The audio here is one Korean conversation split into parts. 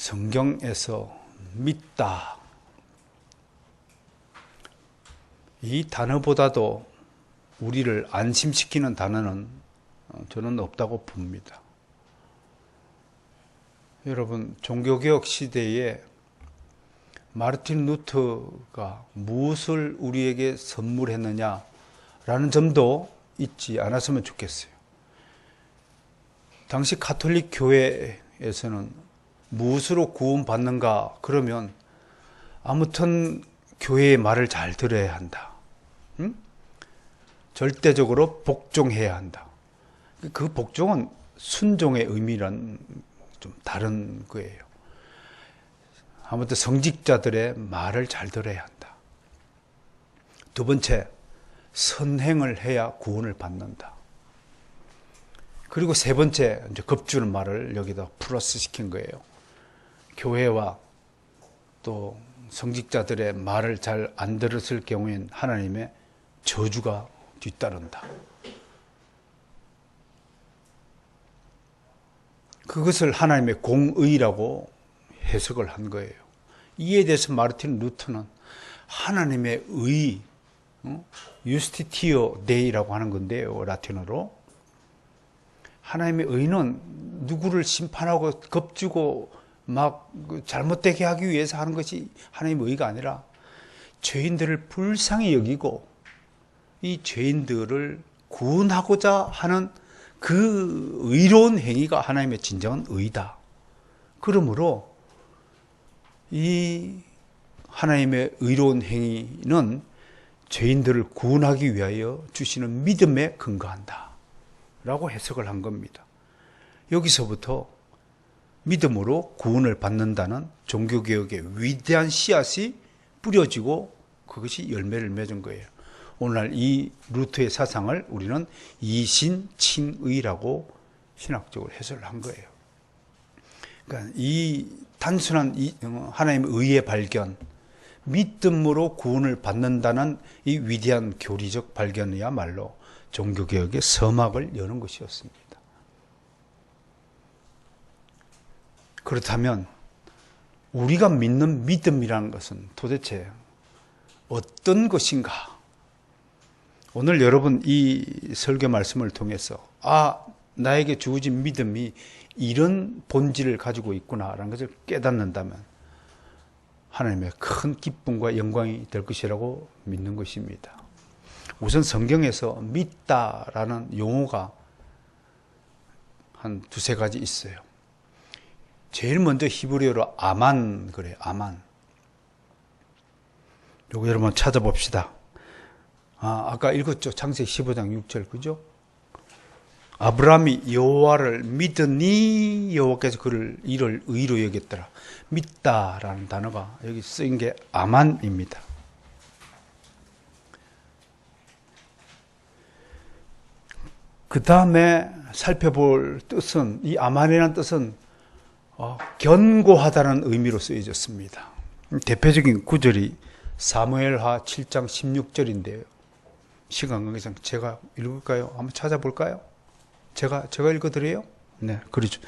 성경에서 믿다, 이 단어보다도 우리를 안심시키는 단어는 저는 없다고 봅니다. 여러분, 종교개혁 시대에 마르틴 루터가 무엇을 우리에게 선물했느냐라는 점도 잊지 않았으면 좋겠어요. 당시 가톨릭 교회에서는 무엇으로 구원받는가 그러면 아무튼 교회의 말을 잘 들어야 한다. 응? 절대적으로 복종해야 한다. 그 복종은 순종의 의미란 좀 다른 거예요. 아무튼 성직자들의 말을 잘 들어야 한다. 두 번째, 선행을 해야 구원을 받는다. 그리고 세 번째, 이제 겁주는 말을 여기다 플러스 시킨 거예요. 교회와 또 성직자들의 말을 잘 안 들었을 경우엔 하나님의 저주가 뒤따른다. 그것을 하나님의 공의라고 해석을 한 거예요. 이에 대해서 마르틴 루터는 하나님의 의, 유스티티오 데이라고 하는 건데요, 라틴어로. 하나님의 의는 누구를 심판하고 겁주고 막 잘못되게 하기 위해서 하는 것이 하나님의 의가 아니라 죄인들을 불쌍히 여기고 이 죄인들을 구원하고자 하는 그 의로운 행위가 하나님의 진정한 의다. 그러므로 이 하나님의 의로운 행위는 죄인들을 구원하기 위하여 주시는 믿음에 근거한다 라고 해석을 한 겁니다. 여기서부터 믿음으로 구원을 받는다는 종교개혁의 위대한 씨앗이 뿌려지고 그것이 열매를 맺은 거예요. 오늘날 이 루터의 사상을 우리는 이신칭의라고 신학적으로 해석을 한 거예요. 그러니까 이 단순한 하나님의 의의 발견, 믿음으로 구원을 받는다는 이 위대한 교리적 발견이야말로 종교개혁의 서막을 여는 것이었습니다. 그렇다면 우리가 믿는 믿음이라는 것은 도대체 어떤 것인가? 오늘 여러분 이 설교 말씀을 통해서 나에게 주어진 믿음이 이런 본질을 가지고 있구나라는 것을 깨닫는다면 하나님의 큰 기쁨과 영광이 될 것이라고 믿는 것입니다. 우선 성경에서 믿다라는 용어가 한 두세 가지 있어요. 제일 먼저 히브리어로 아만 그래요. 아만. 요거 여러분 찾아봅시다. 아까 읽었죠. 창세기 15장 6절 그죠? 아브라함이 여호와를 믿으니 여호와께서 그를 이를 의로 여겼더라. 믿다라는 단어가 여기 쓰인 게 아만입니다. 그 다음에 살펴볼 뜻은 이 아만이라는 뜻은 견고하다는 의미로 쓰여졌습니다. 대표적인 구절이 사무엘하 7장 16절인데요. 시간 관계상 제가 읽을까요? 한번 찾아볼까요? 제가 읽어드려요? 네, 그렇죠.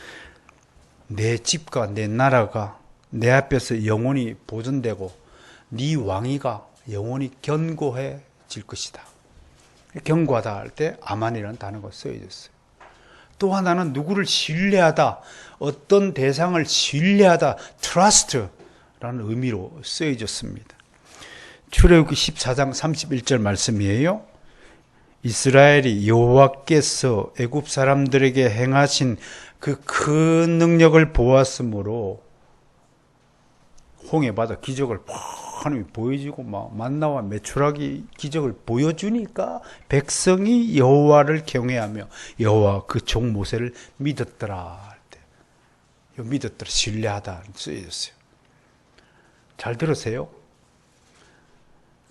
내 집과 내 나라가 내 앞에서 영원히 보존되고 네 왕위가 영원히 견고해질 것이다. 견고하다 할 때 아만이라는 단어가 쓰여졌어요. 또 하나는 누구를 신뢰하다, 어떤 대상을 신뢰하다, trust라는 의미로 쓰여졌습니다. 출애굽기 14장 31절 말씀이에요. 이스라엘이 여호와께서 애굽 사람들에게 행하신 그 큰 능력을 보았으므로 홍해 바다 기적을 하나님이 보여주고 막 만나와 메추라기 기적을 보여주니까 백성이 여호와를 경외하며 여호와 그 종 모세를 믿었더라 할 때, 믿었더라 신뢰하다 쓰여졌어요. 잘 들으세요.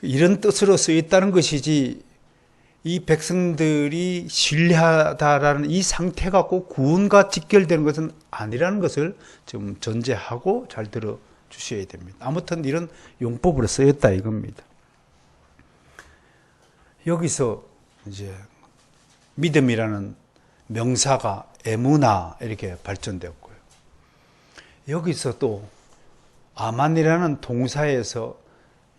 이런 뜻으로 쓰였다는 것이지 이 백성들이 신뢰하다라는 이 상태가 꼭 구원과 직결되는 것은 아니라는 것을 좀 전제하고 잘 들어 주셔야 됩니다. 아무튼 이런 용법으로 쓰였다 이겁니다. 여기서 이제 믿음이라는 명사가 에무나 이렇게 발전되었고요. 여기서 또 아만이라는 동사에서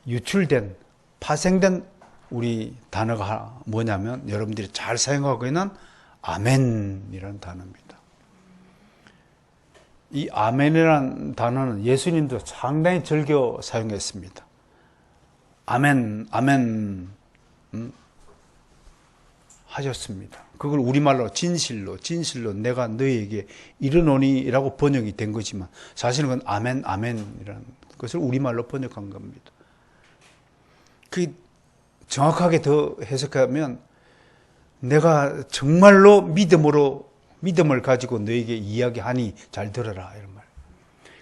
유출된, 파생된 우리 단어가 뭐냐면 여러분들이 잘 사용하고 있는 아멘이라는 단어입니다. 이 아멘이라는 단어는 예수님도 상당히 즐겨 사용했습니다. 아멘, 아멘 하셨습니다. 그걸 우리말로 진실로 내가 너희에게 이르노니 라고 번역이 된 거지만 사실은 그건 아멘, 아멘이라는 것을 우리말로 번역한 겁니다. 그 정확하게 더 해석하면 내가 정말로 믿음을 가지고 너에게 이야기하니 잘 들어라 이런 말.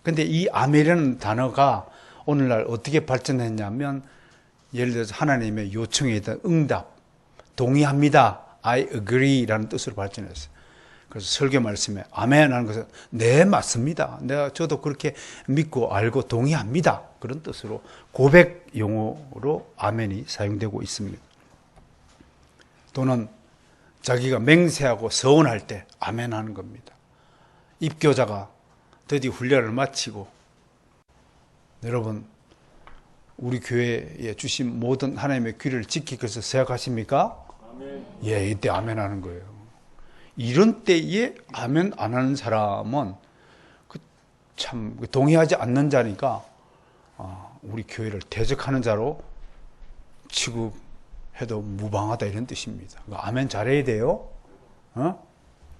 근데 이 아멘이라는 단어가 오늘날 어떻게 발전했냐면 예를 들어서 하나님의 요청에 대한 응답, 동의합니다. I agree라는 뜻으로 발전했어요. 그래서 설교 말씀에 아멘 하는 것은 네 맞습니다. 저도 그렇게 믿고 알고 동의합니다. 그런 뜻으로 고백 용어로 아멘이 사용되고 있습니다. 또는 자기가 맹세하고 서원할 때 아멘 하는 겁니다. 입교자가 드디어 훈련을 마치고 여러분 우리 교회에 주신 모든 하나님의 귀를 지키기 위해서 생각하십니까? 아멘. 예, 이때 아멘 하는 거예요. 이런 때에 아멘 안 하는 사람은 참 동의하지 않는 자니까 우리 교회를 대적하는 자로 취급해도 무방하다 이런 뜻입니다. 아멘 잘해야 돼요.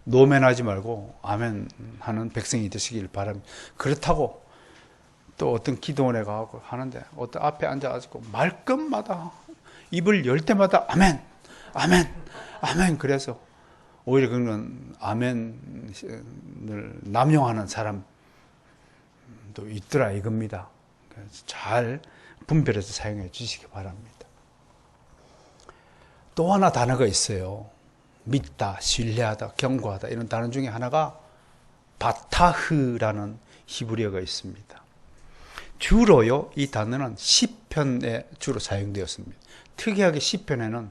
노멘하지 말고 아멘 하는 백성이 되시길 바랍니다. 그렇다고 또 어떤 기도원에 가고 하는데 어떤 앞에 앉아가지고 말끝마다 입을 열 때마다 아멘, 아멘, 아멘 그래서 오히려 그런 아멘을 남용하는 사람도 있더라 이겁니다. 그래서 잘 분별해서 사용해 주시기 바랍니다. 또 하나 단어가 있어요. 믿다, 신뢰하다, 경고하다 이런 단어 중에 하나가 바타흐라는 히브리어가 있습니다. 주로요 이 단어는 시편에 주로 사용되었습니다. 특이하게 시편에는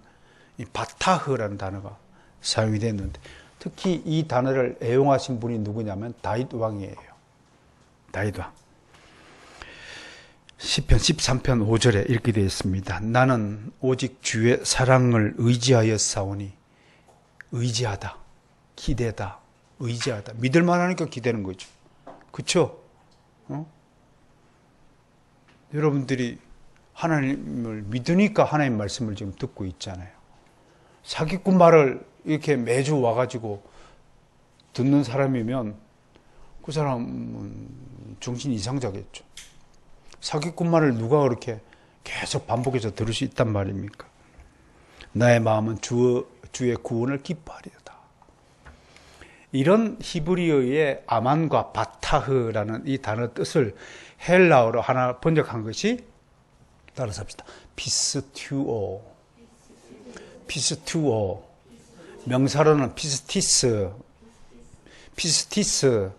이 바타흐라는 단어가 사용이 됐는데 특히 이 단어를 애용하신 분이 누구냐면 다윗 왕이에요. 다윗 왕. 시편 13편 5절에 이렇게 되어 있습니다. 나는 오직 주의 사랑을 의지하여 싸우니 의지하다, 기대다, 의지하다. 믿을 만하니까 기대는 거죠. 그렇죠? 여러분들이 하나님을 믿으니까 하나님 말씀을 지금 듣고 있잖아요. 사기꾼 말을 이렇게 매주 와가지고 듣는 사람이면 그 사람은 정신 이상자겠죠. 사기꾼 말을 누가 그렇게 계속 반복해서 들을 수 있단 말입니까? 나의 마음은 주의 구원을 기뻐하리로다. 이런 히브리어의 아만과 바타흐라는 이 단어 뜻을 헬라어로 하나 번역한 것이 따라서 합시다. 피스튜오. 피스튜오. 명사로는 피스티스. 피스티스.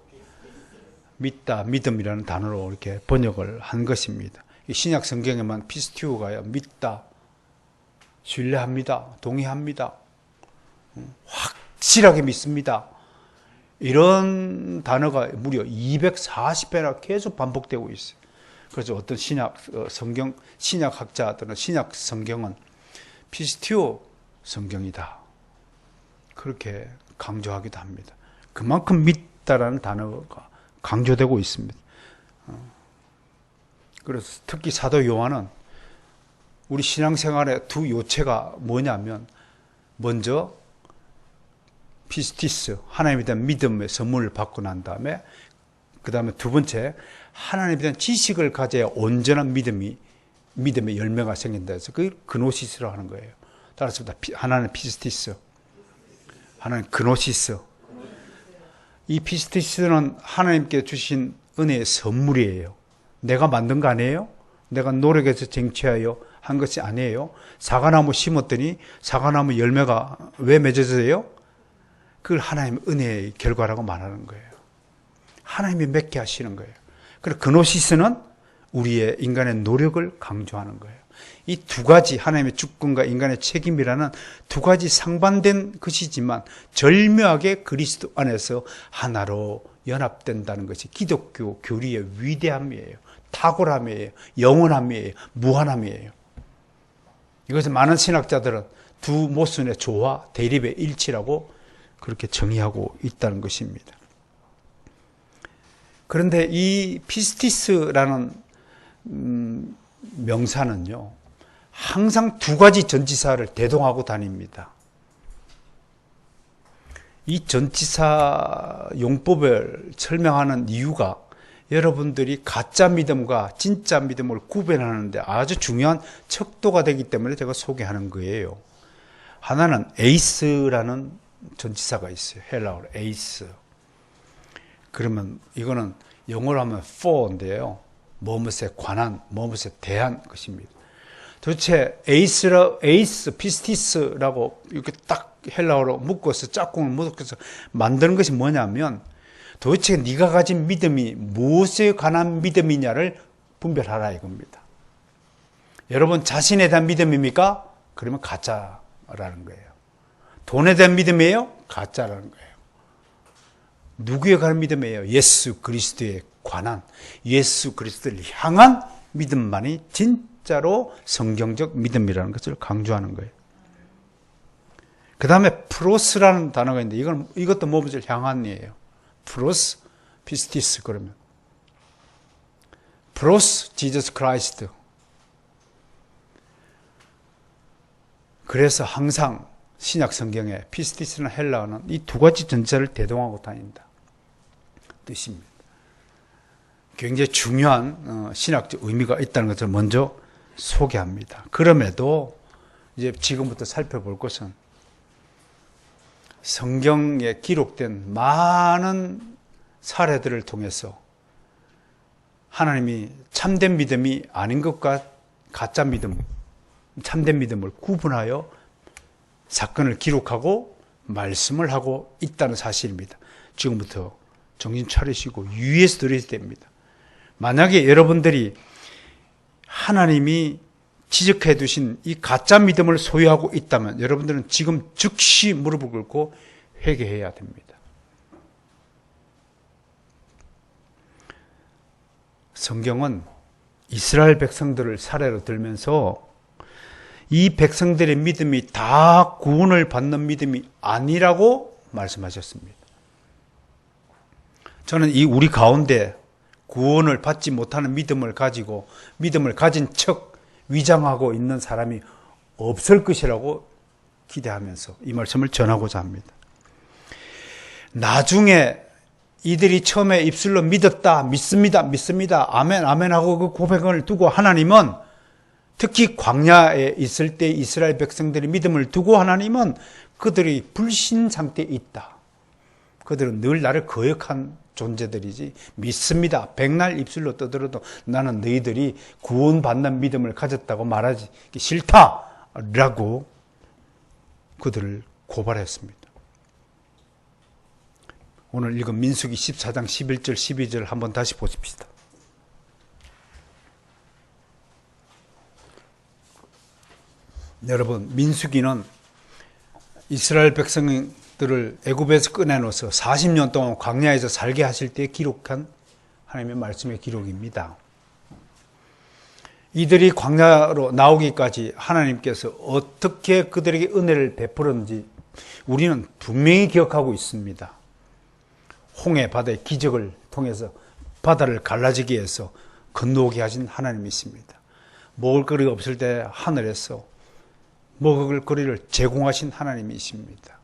믿다, 믿음이라는 단어로 이렇게 번역을 한 것입니다. 신약 성경에만 피스튜오가 믿다, 신뢰합니다, 동의합니다, 확실하게 믿습니다. 이런 단어가 무려 240배나 계속 반복되고 있어요. 그래서 어떤 신약 학자들은 신약 성경은 피스티오 성경이다. 그렇게 강조하기도 합니다. 그만큼 믿다라는 단어가 강조되고 있습니다. 그래서 특히 사도 요한은 우리 신앙생활의 두 요체가 뭐냐면 먼저 피스티스, 하나님에 대한 믿음의 선물을 받고 난 다음에 그 다음에 두 번째 하나님에 대한 지식을 가져야 온전한 믿음의 열매가 생긴다 해서 그걸 그노시스로 하는 거예요. 따라서 하나는 피스티스, 하나는 그노시스. 이 피스티스는 하나님께 주신 은혜의 선물이에요. 내가 만든 거 아니에요? 내가 노력해서 쟁취하여 한 것이 아니에요. 사과나무 심었더니 사과나무 열매가 왜 맺어져요? 그걸 하나님의 은혜의 결과라고 말하는 거예요. 하나님이 맺게 하시는 거예요. 그리고 그노시스는 우리의 인간의 노력을 강조하는 거예요. 이 두 가지 하나님의 주권과 인간의 책임이라는 두 가지 상반된 것이지만 절묘하게 그리스도 안에서 하나로 연합된다는 것이 기독교 교리의 위대함이에요. 탁월함이에요. 영원함이에요. 무한함이에요. 이것을 많은 신학자들은 두 모순의 조화, 대립의 일치라고 그렇게 정의하고 있다는 것입니다. 그런데 이 피스티스라는 명사는요, 항상 두 가지 전치사를 대동하고 다닙니다. 이 전치사 용법을 설명하는 이유가 여러분들이 가짜 믿음과 진짜 믿음을 구별하는데 아주 중요한 척도가 되기 때문에 제가 소개하는 거예요. 하나는 에이스라는 전치사가 있어요. 헬라어로 에이스. 그러면 이거는 영어로 하면 for인데요. 무엇에 관한, 무엇에 대한 것입니다. 도대체 에이스, 피스티스라고 이렇게 딱 헬라어로 묶어서 짝꿍을 묶어서 만드는 것이 뭐냐면 도대체 네가 가진 믿음이 무엇에 관한 믿음이냐를 분별하라 이겁니다. 여러분 자신에 대한 믿음입니까? 그러면 가짜라는 거예요. 돈에 대한 믿음이에요? 가짜라는 거예요. 누구에 관한 믿음이에요? 예수 그리스도에 관한, 예수 그리스도를 향한 믿음만이 진짜로 성경적 믿음이라는 것을 강조하는 거예요. 그 다음에 프로스라는 단어가 있는데 이것도 무엇을 향한이에요. 프로스, 피스티스 그러면. 프로스, 지저스 크라이스트. 그래서 항상 신약 성경에 피스티스나 헬라어는 이 두 가지 전체를 대동하고 다닌다. 뜻입니다. 굉장히 중요한 신학적 의미가 있다는 것을 먼저 소개합니다. 그럼에도 이제 지금부터 살펴볼 것은 성경에 기록된 많은 사례들을 통해서 하나님이 참된 믿음이 아닌 것과 가짜 믿음, 참된 믿음을 구분하여 사건을 기록하고 말씀을 하고 있다는 사실입니다. 지금부터 정신 차리시고 유의해서 들으셔야 됩니다. 만약에 여러분들이 하나님이 지적해 두신 이 가짜 믿음을 소유하고 있다면 여러분들은 지금 즉시 무릎을 꿇고 회개해야 됩니다. 성경은 이스라엘 백성들을 사례로 들면서 이 백성들의 믿음이 다 구원을 받는 믿음이 아니라고 말씀하셨습니다. 저는 이 우리 가운데 구원을 받지 못하는 믿음을 가지고 믿음을 가진 척 위장하고 있는 사람이 없을 것이라고 기대하면서 이 말씀을 전하고자 합니다. 나중에 이들이 처음에 입술로 믿었다, 믿습니다, 아멘, 아멘 하고 그 고백을 두고 하나님은 특히 광야에 있을 때 이스라엘 백성들의 믿음을 두고 하나님은 그들이 불신 상태에 있다. 그들은 늘 나를 거역한 존재들이지 믿습니다. 백날 입술로 떠들어도 나는 너희들이 구원받는 믿음을 가졌다고 말하지 싫다라고 그들을 고발했습니다. 오늘 읽은 민수기 14장 11절 12절 한번 다시 보십시다. 여러분, 민수기는 이스라엘 백성들을 애굽에서 꺼내놓아서 40년 동안 광야에서 살게 하실 때 기록한 하나님의 말씀의 기록입니다. 이들이 광야로 나오기까지 하나님께서 어떻게 그들에게 은혜를 베풀었는지 우리는 분명히 기억하고 있습니다. 홍해 바다의 기적을 통해서 바다를 갈라지게 해서 건너오게 하신 하나님이십니다. 먹을 거리가 없을 때 하늘에서 먹을 거리를 제공하신 하나님이십니다.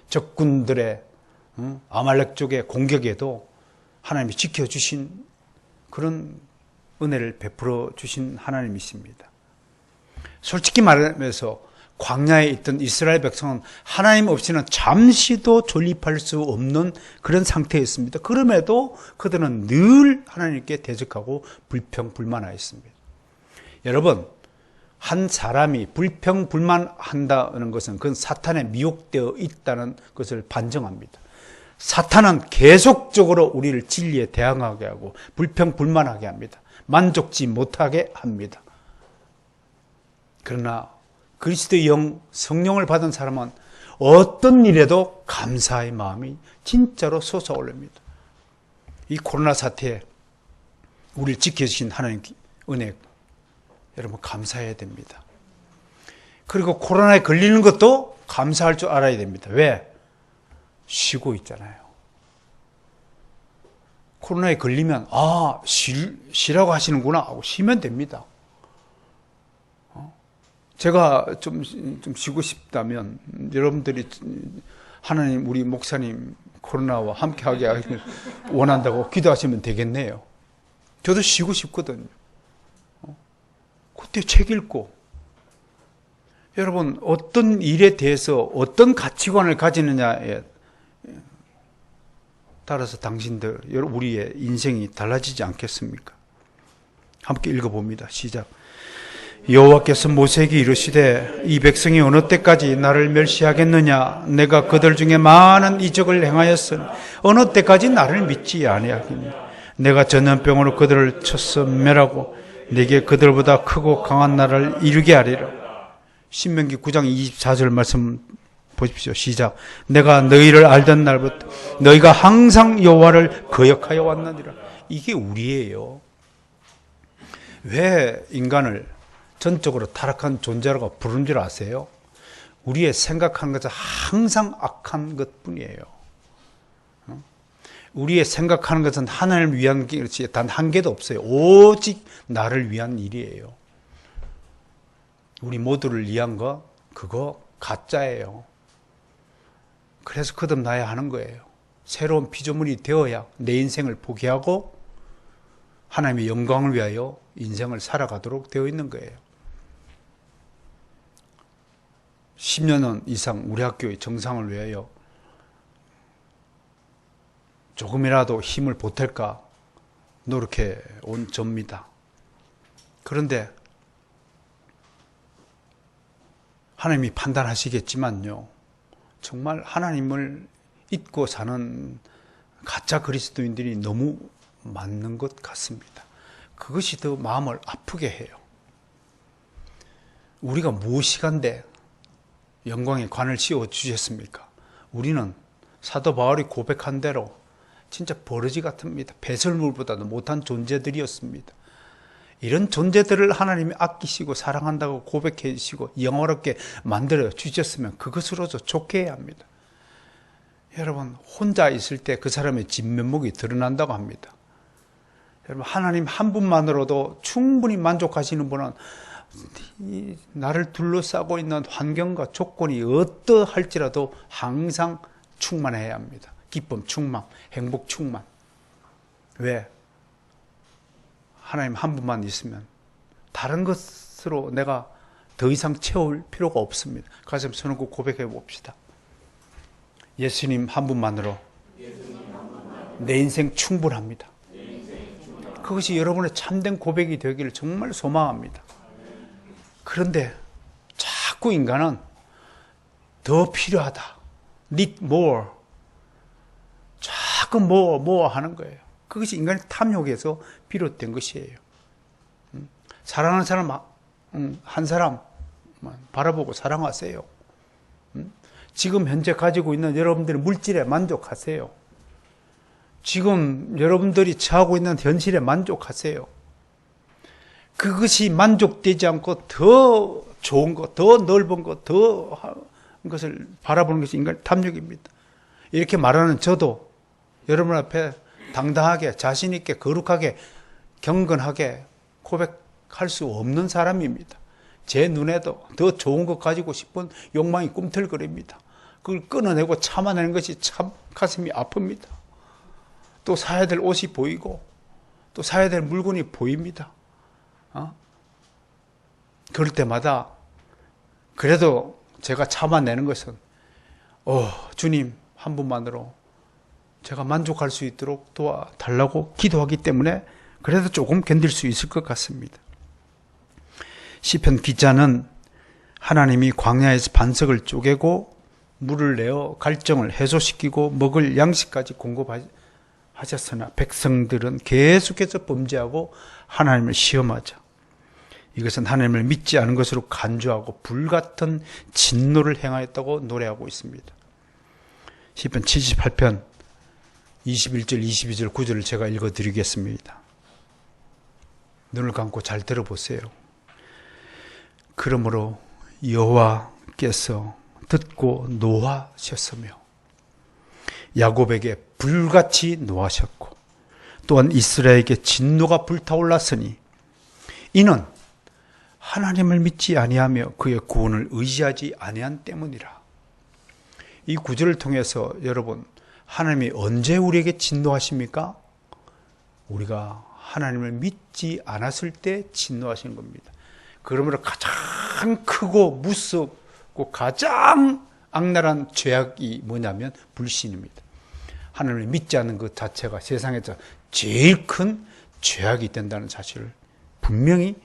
적군들의 아말렉 쪽의 공격에도 하나님이 지켜주신 그런 은혜를 베풀어 주신 하나님이십니다. 솔직히 말하면서 광야에 있던 이스라엘 백성은 하나님 없이는 잠시도 존립할 수 없는 그런 상태였습니다. 그럼에도 그들은 늘 하나님께 대적하고 불평불만하였습니다. 여러분, 한 사람이 불평불만한다는 것은 그건 사탄에 미혹되어 있다는 것을 반증합니다. 사탄은 계속적으로 우리를 진리에 대항하게 하고 불평불만하게 합니다. 만족지 못하게 합니다. 그러나 그리스도의 영, 성령을 받은 사람은 어떤 일에도 감사의 마음이 진짜로 솟아오릅니다. 이 코로나 사태에 우리를 지켜주신 하나님 은혜 여러분 감사해야 됩니다. 그리고 코로나에 걸리는 것도 감사할 줄 알아야 됩니다. 왜? 쉬고 있잖아요. 코로나에 걸리면 쉬라고 하시는구나 하고 쉬면 됩니다. 제가 좀 쉬고 싶다면 여러분들이 하나님 우리 목사님 코로나와 함께하게 하기를 원한다고 기도하시면 되겠네요. 저도 쉬고 싶거든요. 그때 책 읽고 여러분 어떤 일에 대해서 어떤 가치관을 가지느냐에 따라서 당신들 우리의 인생이 달라지지 않겠습니까? 함께 읽어봅니다. 시작. 여호와께서 모세에게 이르시되 이 백성이 어느 때까지 나를 멸시하겠느냐? 내가 그들 중에 많은 이적을 행하였으니 어느 때까지 나를 믿지 아니하겠느냐? 내가 전염병으로 그들을 쳐서 멸하고 내게 그들보다 크고 강한 나라를 이루게 하리라. 신명기 9장 24절 말씀 보십시오. 시작. 내가 너희를 알던 날부터 너희가 항상 여호와를 거역하여 왔느니라. 이게 우리예요. 왜 인간을 전적으로 타락한 존재라고 부른 줄 아세요? 우리의 생각하는 것은 항상 악한 것뿐이에요. 우리의 생각하는 것은 하나님을 위한 것이 단 한 개도 없어요. 오직 나를 위한 일이에요. 우리 모두를 위한 거 그거 가짜예요. 그래서 거듭나야 하는 거예요. 새로운 피조물이 되어야 내 인생을 포기하고 하나님의 영광을 위하여 인생을 살아가도록 되어 있는 거예요. 10년 이상 우리 학교의 정상을 위하여 조금이라도 힘을 보탤까 노력해 온 접니다. 그런데 하나님이 판단하시겠지만요. 정말 하나님을 잊고 사는 가짜 그리스도인들이 너무 많은 것 같습니다. 그것이 더 마음을 아프게 해요. 우리가 무엇이간데 영광의 관을 씌워 주셨습니까? 우리는 사도 바울이 고백한 대로 진짜 버러지 같습니다. 배설물보다도 못한 존재들이었습니다. 이런 존재들을 하나님이 아끼시고 사랑한다고 고백해 주시고 영원롭게 만들어 주셨으면 그것으로도 좋게 해야 합니다. 여러분 혼자 있을 때 그 사람의 진면목이 드러난다고 합니다. 여러분 하나님 한 분만으로도 충분히 만족하시는 분은 나를 둘러싸고 있는 환경과 조건이 어떠할지라도 항상 충만해야 합니다. 기쁨 충만, 행복 충만. 왜? 하나님 한 분만 있으면 다른 것으로 내가 더 이상 채울 필요가 없습니다. 가슴 서놓고 고백해 봅시다. 예수님 한 분만으로 내 인생 충분합니다. 그것이 여러분의 참된 고백이 되기를 정말 소망합니다. 그런데 자꾸 인간은 더 필요하다. need more. 자꾸 뭐 하는 거예요. 그것이 인간의 탐욕에서 비롯된 것이에요. 사랑하는 사람 한 사람 바라보고 사랑하세요. 지금 현재 가지고 있는 여러분들의 물질에 만족하세요. 지금 여러분들이 처하고 있는 현실에 만족하세요. 그것이 만족되지 않고 더 좋은 것, 더 넓은 것, 더 한 것을 바라보는 것이 인간의 탐욕입니다. 이렇게 말하는 저도 여러분 앞에 당당하게 자신 있게 거룩하게 경건하게 고백할 수 없는 사람입니다. 제 눈에도 더 좋은 것 가지고 싶은 욕망이 꿈틀거립니다. 그걸 끊어내고 참아내는 것이 참 가슴이 아픕니다. 또 사야 될 옷이 보이고 또 사야 될 물건이 보입니다. 그럴 때마다 그래도 제가 참아내는 것은 주님 한 분만으로 제가 만족할 수 있도록 도와달라고 기도하기 때문에 그래도 조금 견딜 수 있을 것 같습니다. 시편 기자는 하나님이 광야에서 반석을 쪼개고 물을 내어 갈증을 해소시키고 먹을 양식까지 공급하셨으나 백성들은 계속해서 범죄하고 하나님을 시험하자. 이것은 하나님을 믿지 않은 것으로 간주하고 불같은 진노를 행하였다고 노래하고 있습니다. 시편 78편 21절, 22절 구절을 제가 읽어드리겠습니다. 눈을 감고 잘 들어보세요. 그러므로 여호와께서 듣고 노하셨으며 야곱에게 불같이 노하셨고 또한 이스라엘에게 진노가 불타올랐으니 이는 하나님을 믿지 아니하며 그의 구원을 의지하지 아니한 때문이라. 이 구절을 통해서 여러분, 하나님이 언제 우리에게 진노하십니까? 우리가 하나님을 믿지 않았을 때 진노하시는 겁니다. 그러므로 가장 크고 무섭고 가장 악랄한 죄악이 뭐냐면 불신입니다. 하나님을 믿지 않는 것 자체가 세상에서 제일 큰 죄악이 된다는 사실을 분명히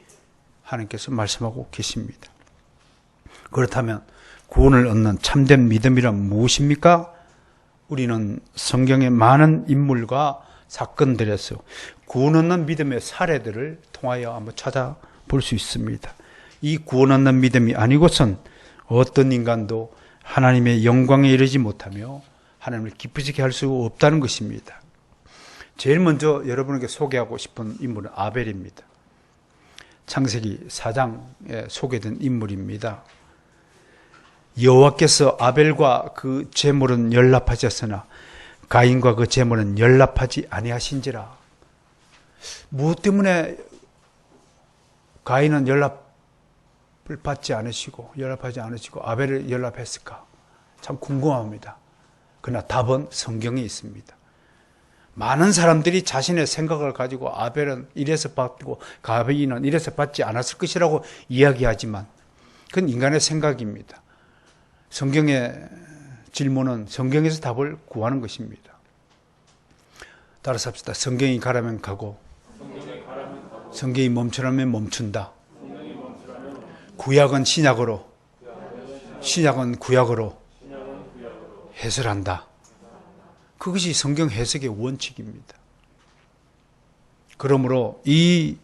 하나님께서 말씀하고 계십니다. 그렇다면 구원을 얻는 참된 믿음이란 무엇입니까? 우리는 성경의 많은 인물과 사건들에서 구원 얻는 믿음의 사례들을 통하여 한번 찾아볼 수 있습니다. 이 구원 얻는 믿음이 아니고선 어떤 인간도 하나님의 영광에 이르지 못하며 하나님을 기쁘시게 할 수 없다는 것입니다. 제일 먼저 여러분에게 소개하고 싶은 인물은 아벨입니다. 창세기 4장에 소개된 인물입니다. 여호와께서 아벨과 그 제물은 연락하셨으나 가인과 그 제물은 연락하지 아니하신지라. 무엇 때문에 가인은 연락을 받지 않으시고 연락하지 않으시고 아벨을 연락했을까? 참 궁금합니다. 그러나 답은 성경에 있습니다. 많은 사람들이 자신의 생각을 가지고 아벨은 이래서 받고 가인은 이래서 받지 않았을 것이라고 이야기하지만 그건 인간의 생각입니다. 성경의 질문은 성경에서 답을 구하는 것입니다. 따라서 합시다. 성경이 가라면 가고 성경이 멈추라면 멈춘다. 구약은 신약으로, 신약은 구약으로 해설한다. 그것이 성경 해석의 원칙입니다. 그러므로 이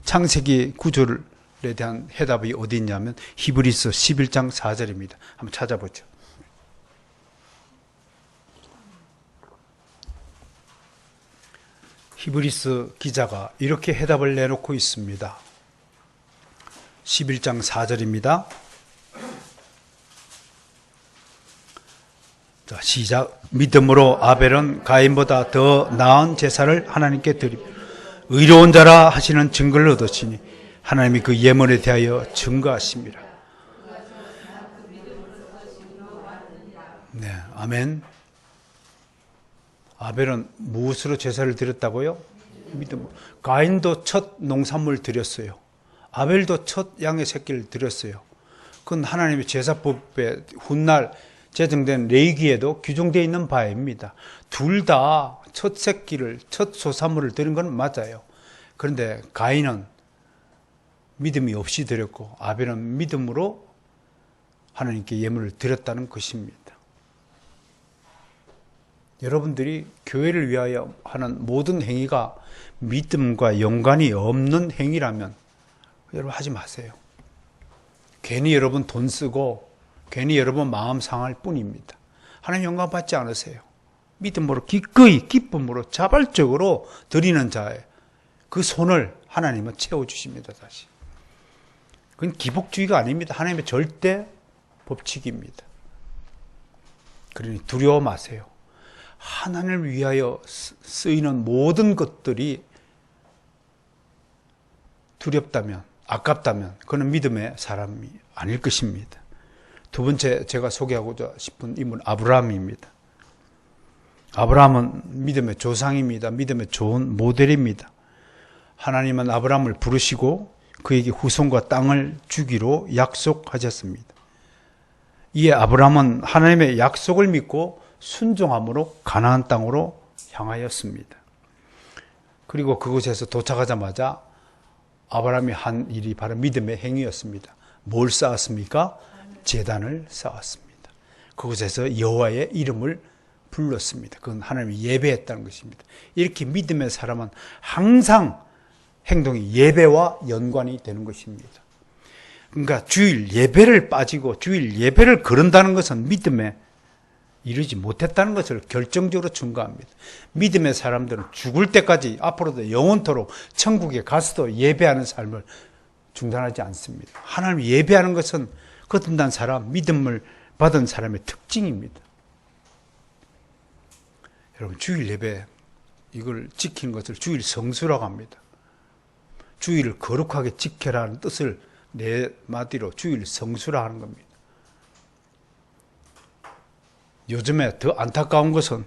창세기 구절에 대한 해답이 어디 있냐면 히브리서 11장 4절입니다. 한번 찾아보죠. 히브리서 기자가 이렇게 해답을 내놓고 있습니다. 11장 4절입니다. 자, 시작. 믿음으로 아벨은 가인보다 더 나은 제사를 하나님께 드리며 의로운 자라 하시는 증거를 얻으시니 하나님이 그 예물에 대하여 증거하십니다. 네, 아멘. 아벨은 무엇으로 제사를 드렸다고요? 믿음. 가인도 첫 농산물 드렸어요. 아벨도 첫 양의 새끼를 드렸어요. 그건 하나님의 제사법에 훗날 제정된 레위기에도 규정되어 있는 바입니다. 둘 다 첫 새끼를, 첫 소산물을 드린 건 맞아요. 그런데 가인은 믿음이 없이 드렸고 아벨은 믿음으로 하나님께 예물을 드렸다는 것입니다. 여러분들이 교회를 위하여 하는 모든 행위가 믿음과 연관이 없는 행위라면 여러분 하지 마세요. 괜히 여러분 돈 쓰고 괜히 여러분 마음 상할 뿐입니다. 하나님 영광 받지 않으세요. 믿음으로 기꺼이 기쁨으로 자발적으로 드리는 자의 그 손을 하나님은 채워주십니다. 다시. 그건 기복주의가 아닙니다. 하나님의 절대 법칙입니다. 그러니 두려워 마세요. 하나님을 위하여 쓰이는 모든 것들이 두렵다면, 아깝다면 그는 믿음의 사람이 아닐 것입니다. 두 번째 제가 소개하고자 싶은 인물은 아브라함입니다. 아브라함은 믿음의 조상입니다. 믿음의 좋은 모델입니다. 하나님은 아브라함을 부르시고 그에게 후손과 땅을 주기로 약속하셨습니다. 이에 아브라함은 하나님의 약속을 믿고 순종함으로 가나안 땅으로 향하였습니다. 그리고 그곳에서 도착하자마자 아브라함이 한 일이 바로 믿음의 행위였습니다. 뭘 쌓았습니까? 제단을 쌓았습니다. 그곳에서 여호와의 이름을 불렀습니다. 그건 하나님이 예배했다는 것입니다. 이렇게 믿음의 사람은 항상 행동이 예배와 연관이 되는 것입니다. 그러니까 주일 예배를 빠지고 주일 예배를 거른다는 것은 믿음의 이루지 못했다는 것을 결정적으로 증거합니다. 믿음의 사람들은 죽을 때까지 앞으로도 영원토록 천국에 가서도 예배하는 삶을 중단하지 않습니다. 하나님 예배하는 것은 거듭난 사람, 믿음을 받은 사람의 특징입니다. 여러분, 주일 예배, 이걸 지키는 것을 주일 성수라고 합니다. 주일을 거룩하게 지켜라는 뜻을 네 마디로 주일 성수라 하는 겁니다. 요즘에 더 안타까운 것은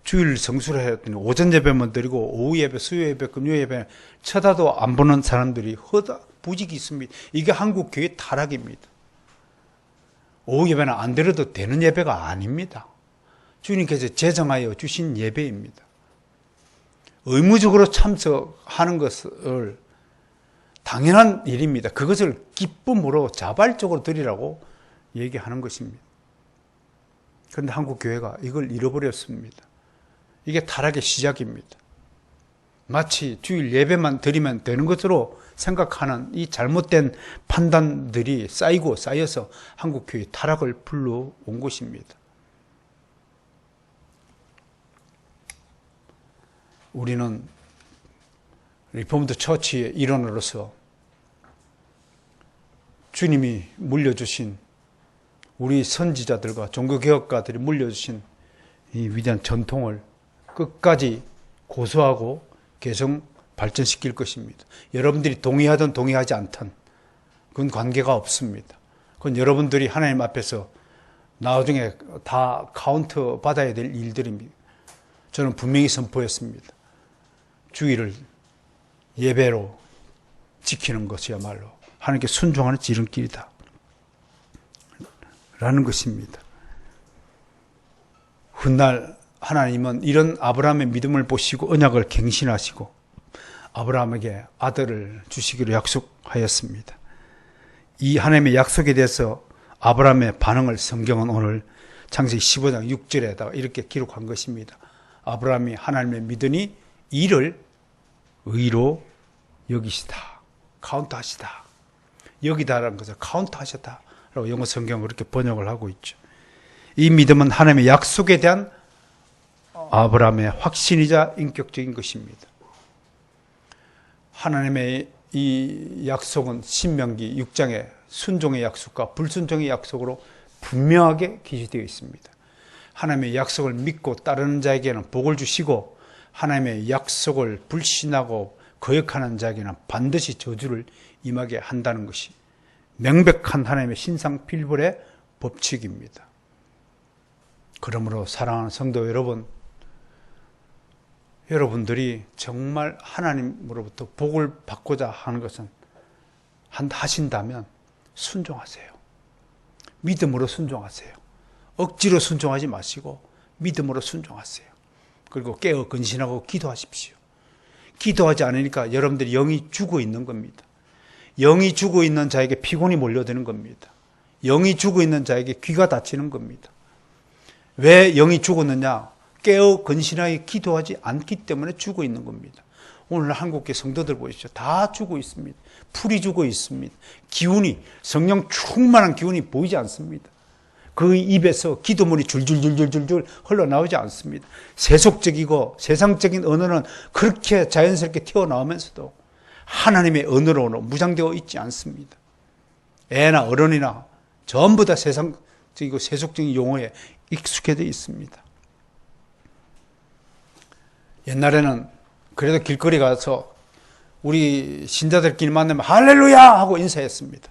주일 성수를 해야 되는 오전 예배만 드리고 오후 예배, 수요 예배, 금요 예배 쳐다도 안 보는 사람들이 부직이 있습니다. 이게 한국 교회 타락입니다. 오후 예배는 안 드려도 되는 예배가 아닙니다. 주님께서 제정하여 주신 예배입니다. 의무적으로 참석하는 것을 당연한 일입니다. 그것을 기쁨으로 자발적으로 드리라고 얘기하는 것입니다. 그런데 한국 교회가 이걸 잃어버렸습니다. 이게 타락의 시작입니다. 마치 주일 예배만 드리면 되는 것으로 생각하는 이 잘못된 판단들이 쌓이고 쌓여서 한국 교회의 타락을 불러온 것입니다. 우리는 리포머드 처치의 일원으로서 주님이 물려주신 우리 선지자들과 종교개혁가들이 물려주신 이 위대한 전통을 끝까지 고수하고 개성 발전시킬 것입니다. 여러분들이 동의하든 동의하지 않든 그건 관계가 없습니다. 그건 여러분들이 하나님 앞에서 나중에 다 카운트 받아야 될 일들입니다. 저는 분명히 선포했습니다. 주의를 예배로 지키는 것이야말로 하나님께 순종하는 지름길이다 라는 것입니다. 훗날 하나님은 이런 아브라함의 믿음을 보시고 언약을 갱신하시고 아브라함에게 아들을 주시기로 약속하였습니다. 이 하나님의 약속에 대해서 아브라함의 반응을 성경은 오늘 창세기 15장 6절에다가 이렇게 기록한 것입니다. 아브라함이 하나님의 믿으니 이를 의로 여기시다. 카운트하시다. 여기다라는 것을 카운트하셨다 라고 영어 성경은 그렇게 번역을 하고 있죠. 이 믿음은 하나님의 약속에 대한 아브라함의 확신이자 인격적인 것입니다. 하나님의 이 약속은 신명기 6장의 순종의 약속과 불순종의 약속으로 분명하게 기재되어 있습니다. 하나님의 약속을 믿고 따르는 자에게는 복을 주시고 하나님의 약속을 불신하고 거역하는 자에게는 반드시 저주를 임하게 한다는 것이 명백한 하나님의 신상 필벌의 법칙입니다. 그러므로 사랑하는 성도 여러분, 여러분들이 정말 하나님으로부터 복을 받고자 하는 것은 하신다면 순종하세요. 믿음으로 순종하세요. 억지로 순종하지 마시고 믿음으로 순종하세요. 그리고 깨어 근신하고 기도하십시오. 기도하지 않으니까 여러분들이 영이 죽어 있는 겁니다. 영이 죽어 있는 자에게 피곤이 몰려드는 겁니다. 영이 죽어 있는 자에게 귀가 닫히는 겁니다. 왜 영이 죽었느냐? 깨어 근신하게 기도하지 않기 때문에 죽어 있는 겁니다. 오늘 한국교 성도들 보십시오. 다 죽어 있습니다. 풀이 죽어 있습니다. 기운이, 성령 충만한 기운이 보이지 않습니다. 그 입에서 기도문이 줄줄줄줄줄 흘러나오지 않습니다. 세속적이고 세상적인 언어는 그렇게 자연스럽게 튀어나오면서도 하나님의 언어로 무장되어 있지 않습니다. 애나 어른이나 전부 다 세상적이고 세속적인 용어에 익숙해져 있습니다. 옛날에는 그래도 길거리 가서 우리 신자들끼리 만나면 할렐루야 하고 인사했습니다.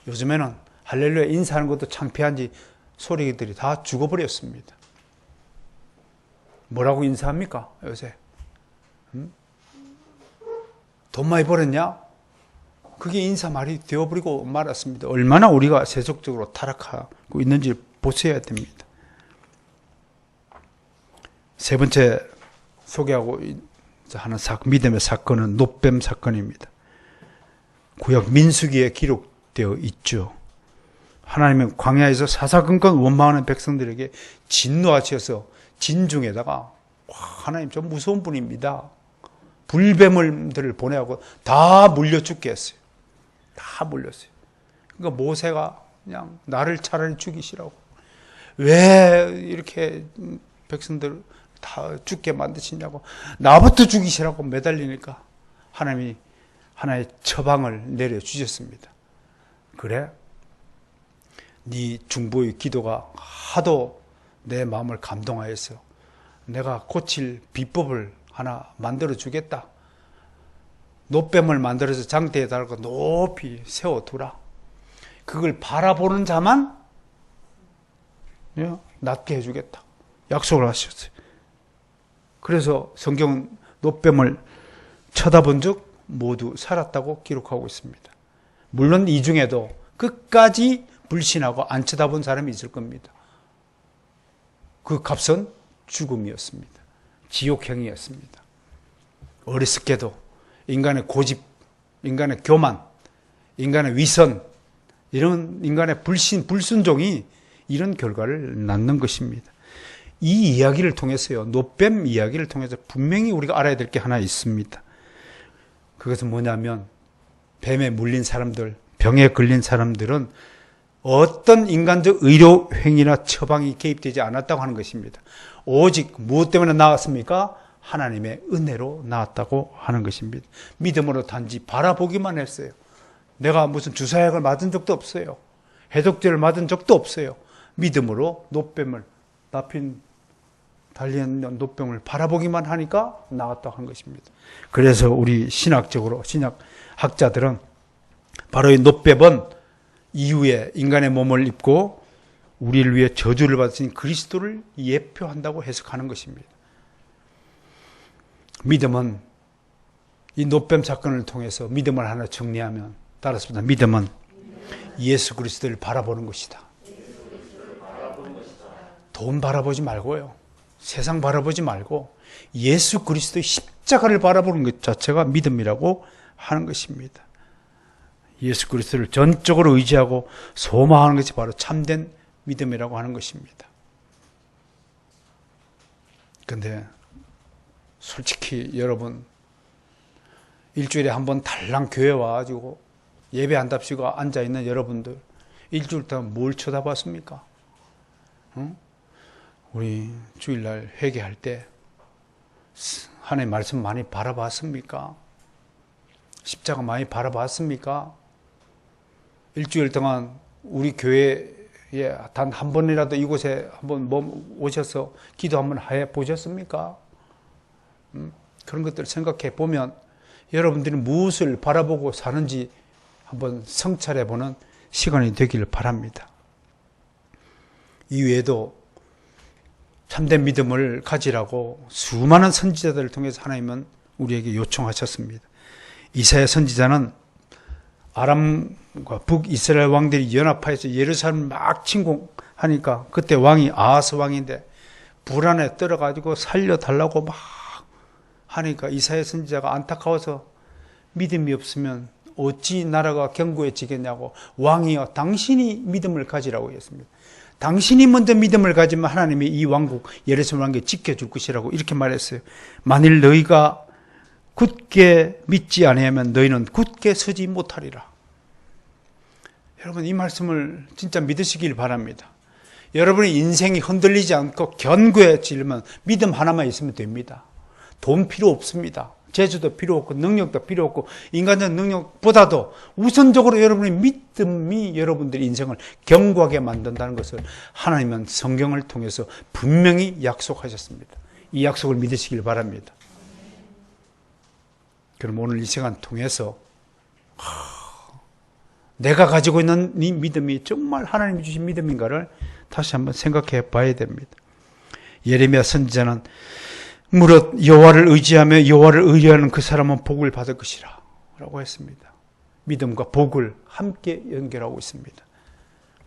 요즘에는 할렐루야 인사하는 것도 창피한지 소리들이 다 죽어버렸습니다. 뭐라고 인사합니까 요새? 돈 많이 벌었냐? 그게 인사 말이 되어버리고 말았습니다. 얼마나 우리가 세속적으로 타락하고 있는지 보셔야 됩니다. 세 번째 소개하고 하는 믿음의 사건은 놋뱀 사건입니다. 구약 민수기에 기록되어 있죠. 하나님은 광야에서 사사건건 원망하는 백성들에게 진노하셔서 진중에다가 하나님 좀 무서운 분입니다. 불뱀들을 보내고 다 물려 죽게 했어요. 다 물렸어요. 그러니까 모세가 그냥 나를 차라리 죽이시라고. 왜 이렇게 백성들 다 죽게 만드시냐고, 나부터 죽이시라고 매달리니까 하나님이 하나의 처방을 내려주셨습니다. 그래? 네 중보의 기도가 하도 내 마음을 감동하였어. 내가 고칠 비법을 하나 만들어 주겠다. 노뱀을 만들어서 장대에 달고 높이 세워두라. 그걸 바라보는 자만 낫게 해주겠다. 약속을 하셨어요. 그래서 성경은 노뱀을 쳐다본 적 모두 살았다고 기록하고 있습니다. 물론 이 중에도 끝까지 불신하고 안 쳐다본 사람이 있을 겁니다. 그 값은 죽음이었습니다. 지옥행이었습니다. 어리석게도 인간의 고집, 인간의 교만, 인간의 위선, 이런 인간의 불신, 불순종이 이런 결과를 낳는 것입니다. 이 이야기를 통해서요, 노뱀 이야기를 통해서 분명히 우리가 알아야 될 게 하나 있습니다. 그것은 뭐냐면, 뱀에 물린 사람들, 병에 걸린 사람들은 어떤 인간적 의료 행위나 처방이 개입되지 않았다고 하는 것입니다. 오직 무엇 때문에 나았습니까? 하나님의 은혜로 나았다고 하는 것입니다. 믿음으로 단지 바라보기만 했어요. 내가 무슨 주사약을 맞은 적도 없어요. 해독제를 맞은 적도 없어요. 믿음으로 노뱀을, 나핀 달린 노뱀을 바라보기만 하니까 나았다고 하는 것입니다. 그래서 우리 신학적으로, 신약학자들은 바로 이 노뱀은 이후에 인간의 몸을 입고 우리를 위해 저주를 받으신 그리스도를 예표한다고 해석하는 것입니다. 믿음은 이 노뱀 사건을 통해서 믿음을 하나 정리하면 따랐습니다. 믿음은 예수 그리스도를 바라보는 것이다. 돈 바라보지 말고요. 세상 바라보지 말고 예수 그리스도의 십자가를 바라보는 것 자체가 믿음이라고 하는 것입니다. 예수 그리스도를 전적으로 의지하고 소망하는 것이 바로 참된 믿음이라고 하는 것입니다. 그런데 솔직히 여러분, 일주일에 한 번 달랑 교회 와가지고 예배한답시고 앉아있는 여러분들, 일주일 동안 뭘 쳐다봤습니까? 응? 우리 주일날 회개할 때 하나님 말씀 많이 바라봤습니까? 십자가 많이 바라봤습니까? 일주일 동안 우리 교회에 단 한 번이라도 이곳에 한번 오셔서 기도 한번 해 보셨습니까? 그런 것들을 생각해 보면 여러분들이 무엇을 바라보고 사는지 한번 성찰해 보는 시간이 되기를 바랍니다. 이외에도 참된 믿음을 가지라고 수많은 선지자들을 통해서 하나님은 우리에게 요청하셨습니다. 이사야 선지자는 아람과 북이스라엘 왕들이 연합하여서 예루살렘을 막 침공하니까 그때 왕이 아하스 왕인데 불안에 떨어가지고 살려달라고 막 하니까 이사야 선지자가 안타까워서 믿음이 없으면 어찌 나라가 견고해지겠냐고, 왕이여 당신이 믿음을 가지라고 했습니다. 당신이 먼저 믿음을 가지면 하나님이 이 왕국 예루살렘 왕국을 지켜줄 것이라고 이렇게 말했어요. 만일 너희가 굳게 믿지 아니하면 너희는 굳게 서지 못하리라. 여러분, 이 말씀을 진짜 믿으시길 바랍니다. 여러분의 인생이 흔들리지 않고 견고해지려면 믿음 하나만 있으면 됩니다. 돈 필요 없습니다. 재주도 필요 없고 능력도 필요 없고 인간적 능력보다도 우선적으로 여러분의 믿음이 여러분들의 인생을 견고하게 만든다는 것을 하나님은 성경을 통해서 분명히 약속하셨습니다. 이 약속을 믿으시길 바랍니다. 그럼 오늘 이 시간 통해서 내가 가지고 있는 이 믿음이 정말 하나님이 주신 믿음인가를 다시 한번 생각해 봐야 됩니다. 예레미야 선지자는 무릇 여호와를 의지하며 여호와를 의뢰하는 그 사람은 복을 받을 것이라 라고 했습니다. 믿음과 복을 함께 연결하고 있습니다.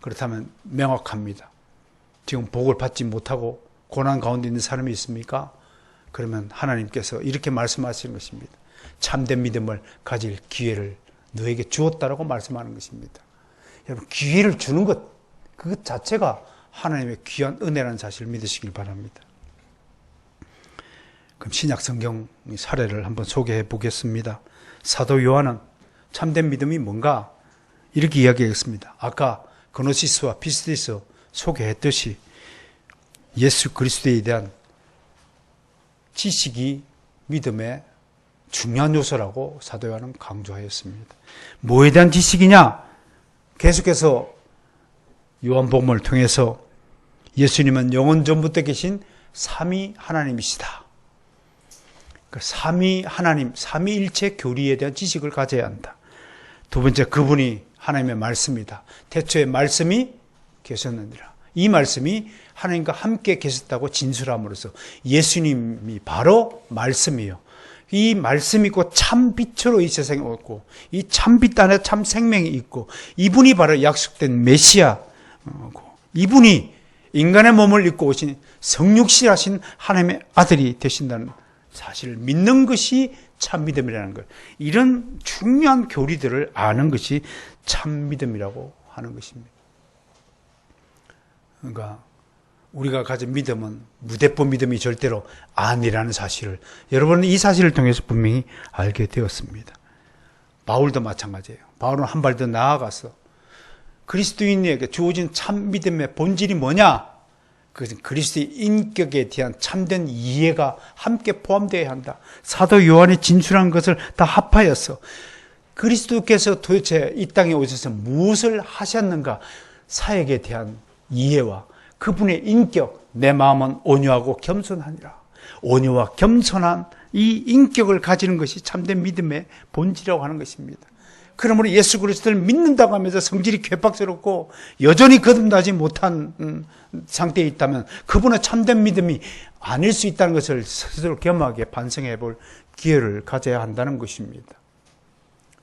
그렇다면 명확합니다. 지금 복을 받지 못하고 고난 가운데 있는 사람이 있습니까? 그러면 하나님께서 이렇게 말씀하시는 것입니다. 참된 믿음을 가질 기회를 너에게 주었다라고 말씀하는 것입니다. 여러분, 기회를 주는 것, 그것 자체가 하나님의 귀한 은혜라는 사실을 믿으시길 바랍니다. 그럼 신약 성경 사례를 한번 소개해 보겠습니다. 사도 요한은 참된 믿음이 뭔가 이렇게 이야기했습니다. 아까 그노시스와 피스디스 소개했듯이 예수 그리스도에 대한 지식이 믿음의 중요한 요소라고 사도 요한은 강조하였습니다. 뭐에 대한 지식이냐? 계속해서 요한복음을 통해서 예수님은 영원 전부터 계신 삼위 하나님이시다. 그 삼위 하나님, 삼위일체 교리에 대한 지식을 가져야 한다. 두 번째, 그분이 하나님의 말씀이다. 태초에 말씀이 계셨느니라. 이 말씀이 하나님과 함께 계셨다고 진술함으로써 예수님이 바로 말씀이요. 이 말씀이 있고 참 빛으로 이 세상에 왔고 이 참 빛 안에 참 생명이 있고 이분이 바로 약속된 메시아고 이분이 인간의 몸을 입고 오신 성육신하신 하나님의 아들이 되신다는 사실을 믿는 것이 참 믿음이라는 것. 이런 중요한 교리들을 아는 것이 참 믿음이라고 하는 것입니다. 그러니까 우리가 가진 믿음은 무대포 믿음이 절대로 아니라는 사실을 여러분은 이 사실을 통해서 분명히 알게 되었습니다. 바울도 마찬가지예요. 바울은 한 발 더 나아가서 그리스도인에게 주어진 참 믿음의 본질이 뭐냐? 그것은 그리스도의 인격에 대한 참된 이해가 함께 포함되어야 한다. 사도 요한이 진술한 것을 다 합하여서 그리스도께서 도대체 이 땅에 오셔서 무엇을 하셨는가? 사역에 대한 이해와 그분의 인격, 내 마음은 온유하고 겸손하니라. 온유와 겸손한 이 인격을 가지는 것이 참된 믿음의 본질이라고 하는 것입니다. 그러므로 예수 그리스도를 믿는다고 하면서 성질이 괴팍스럽고 여전히 거듭나지 못한 상태에 있다면 그분의 참된 믿음이 아닐 수 있다는 것을 스스로 겸하게 반성해 볼 기회를 가져야 한다는 것입니다.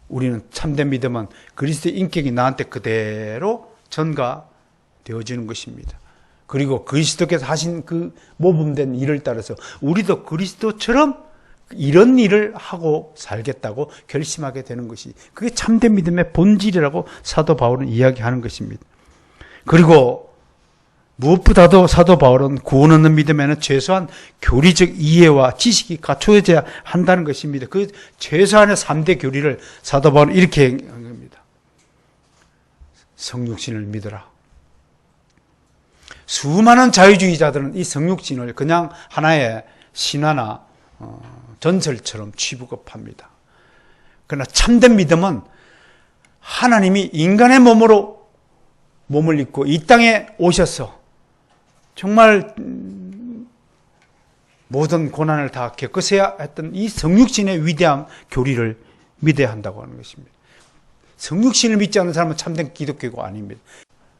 우리는 참된 믿음은 그리스도의 인격이 나한테 그대로 전가되어지는 것입니다. 그리고 그리스도께서 하신 그 모범된 일을 따라서 우리도 그리스도처럼 이런 일을 하고 살겠다고 결심하게 되는 것이 그게 참된 믿음의 본질이라고 사도 바울은 이야기하는 것입니다. 그리고 무엇보다도 사도 바울은 구원 얻는 믿음에는 최소한 교리적 이해와 지식이 갖춰져야 한다는 것입니다. 그 최소한의 3대 교리를 사도 바울은 이렇게 한 겁니다. 성육신을 믿어라. 수많은 자유주의자들은 이 성육신을 그냥 하나의 신화나 전설처럼 취급합니다. 그러나 참된 믿음은 하나님이 인간의 몸을 입고 이 땅에 오셔서 정말 모든 고난을 다 겪으셔야 했던 이 성육신의 위대한 교리를 믿어야 한다고 하는 것입니다. 성육신을 믿지 않는 사람은 참된 기독교가 아닙니다.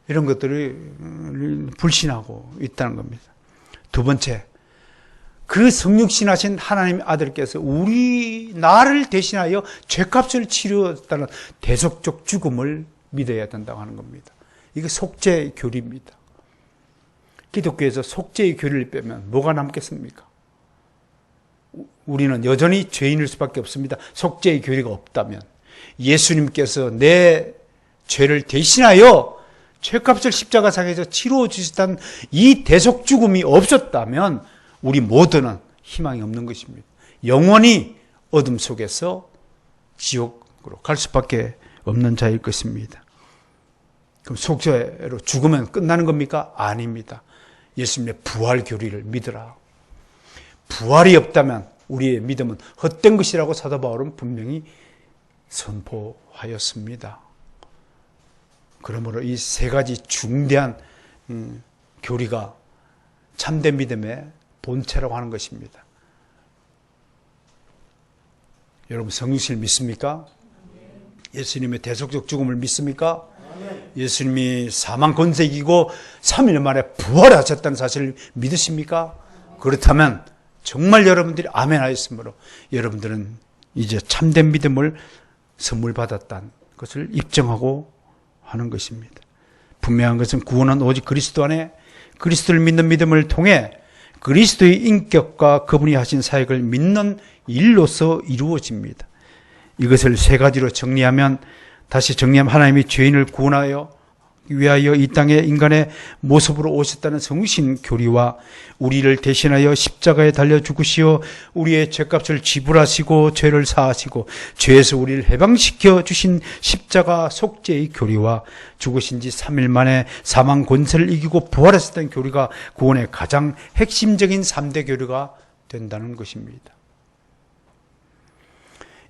이런 것들을 불신하고 있다는 겁니다. 두 번째, 그 성육신하신 하나님의 아들께서 나를 대신하여 죄값을 치르었다는 대속적 죽음을 믿어야 된다고 하는 겁니다. 이게 속죄의 교리입니다. 기독교에서 속죄의 교리를 빼면 뭐가 남겠습니까? 우리는 여전히 죄인일 수밖에 없습니다. 속죄의 교리가 없다면 예수님께서 내 죄를 대신하여 죄값을 십자가상에서 치루어 주셨다는 이 대속 죽음이 없었다면 우리 모두는 희망이 없는 것입니다. 영원히 어둠 속에서 지옥으로 갈 수밖에 없는 자일 것입니다. 그럼 속죄로 죽으면 끝나는 겁니까? 아닙니다. 예수님의 부활 교리를 믿으라. 부활이 없다면 우리의 믿음은 헛된 것이라고 사도 바울은 분명히 선포하였습니다. 그러므로 이 세 가지 중대한 교리가 참된 믿음의 본체라고 하는 것입니다. 여러분 성육신을 믿습니까? 예수님의 대속적 죽음을 믿습니까? 예수님이 사망 권세 이기고 3일 만에 부활하셨다는 사실을 믿으십니까? 그렇다면 정말 여러분들이 아멘 하였으므로 여러분들은 이제 참된 믿음을 선물 받았다는 것을 입증하고 하는 것입니다. 분명한 것은 구원은 오직 그리스도 안에 그리스도를 믿는 믿음을 통해 그리스도의 인격과 그분이 하신 사역을 믿는 일로서 이루어집니다. 이것을 세 가지로 다시 정리하면 하나님이 죄인을 구원하여 위하여 이 땅에 인간의 모습으로 오셨다는 성신 교리와 우리를 대신하여 십자가에 달려 죽으시어 우리의 죄값을 지불하시고 죄를 사하시고 죄에서 우리를 해방시켜 주신 십자가 속죄의 교리와 죽으신 지 3일 만에 사망 권세를 이기고 부활하셨다는 교리가 구원의 가장 핵심적인 3대 교리가 된다는 것입니다.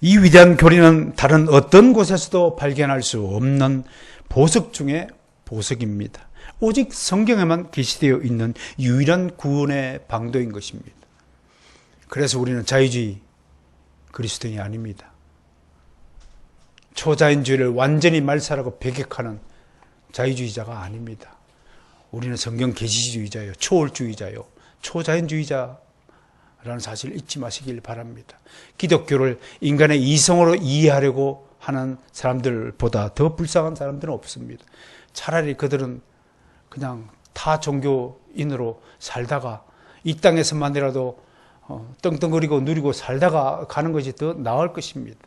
이 위대한 교리는 다른 어떤 곳에서도 발견할 수 없는 보석 중에 보석입니다. 오직 성경에만 게시되어 있는 유일한 구원의 방도인 것입니다. 그래서 우리는 자유주의 그리스도인이 아닙니다. 초자연주의를 완전히 말살하고 배격하는 자유주의자가 아닙니다. 우리는 성경 계시주의자요, 초월주의자요, 초자연주의자라는 사실을 잊지 마시길 바랍니다. 기독교를 인간의 이성으로 이해하려고 하는 사람들보다 더 불쌍한 사람들은 없습니다. 차라리 그들은 그냥 타 종교인으로 살다가 이 땅에서만이라도 떵떵거리고 누리고 살다가 가는 것이 더 나을 것입니다.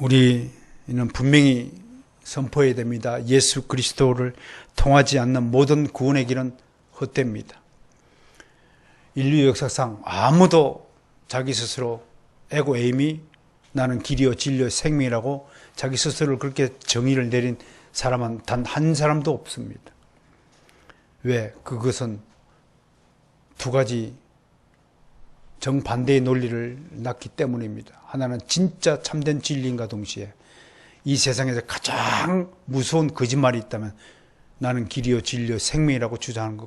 우리는 분명히 선포해야 됩니다. 예수 그리스도를 통하지 않는 모든 구원의 길은 헛됩니다. 인류 역사상 아무도 자기 스스로 에고에임이 나는 길이요 진리요 생명이라고 자기 스스로를 그렇게 정의를 내린 사람은 단 한 사람도 없습니다. 왜? 그것은 두 가지 정반대의 논리를 낳기 때문입니다. 하나는 진짜 참된 진리인가 동시에 이 세상에서 가장 무서운 거짓말이 있다면 나는 길이요 진리요 생명이라고 주장하는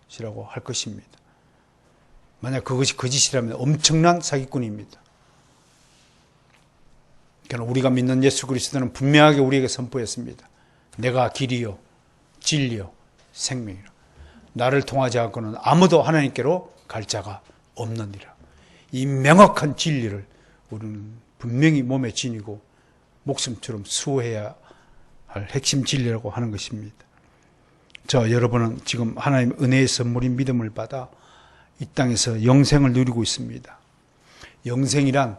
것이라고 할 것입니다. 만약 그것이 거짓이라면 엄청난 사기꾼입니다. 그러나 우리가 믿는 예수 그리스도는 분명하게 우리에게 선포했습니다. 내가 길이요 진리요 생명이라. 나를 통하지 않고는 아무도 하나님께로 갈 자가 없느니라. 이 명확한 진리를 우리는 분명히 몸에 지니고 목숨처럼 수호해야 할 핵심 진리라고 하는 것입니다. 여러분은 지금 하나님의 은혜의 선물인 믿음을 받아 이 땅에서 영생을 누리고 있습니다. 영생이란